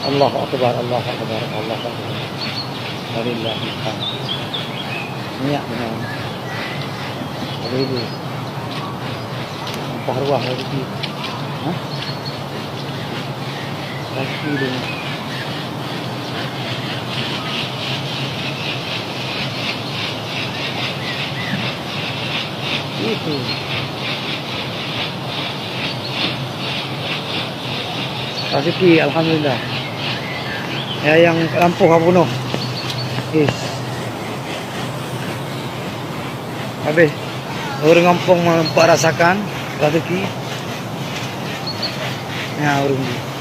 Allahu Akbar, Allahu Akbar, Allahu Akbar. Walillahil hamd. Niat benar. Boleh. Nampak ruah lagi. Ha? Lagi dia. Itu. Rezeki alhamdulillah. Ya yang lampu apa penuh. Yes. Habis orang kampung nampak rasakan rezeki. Ya orang ni.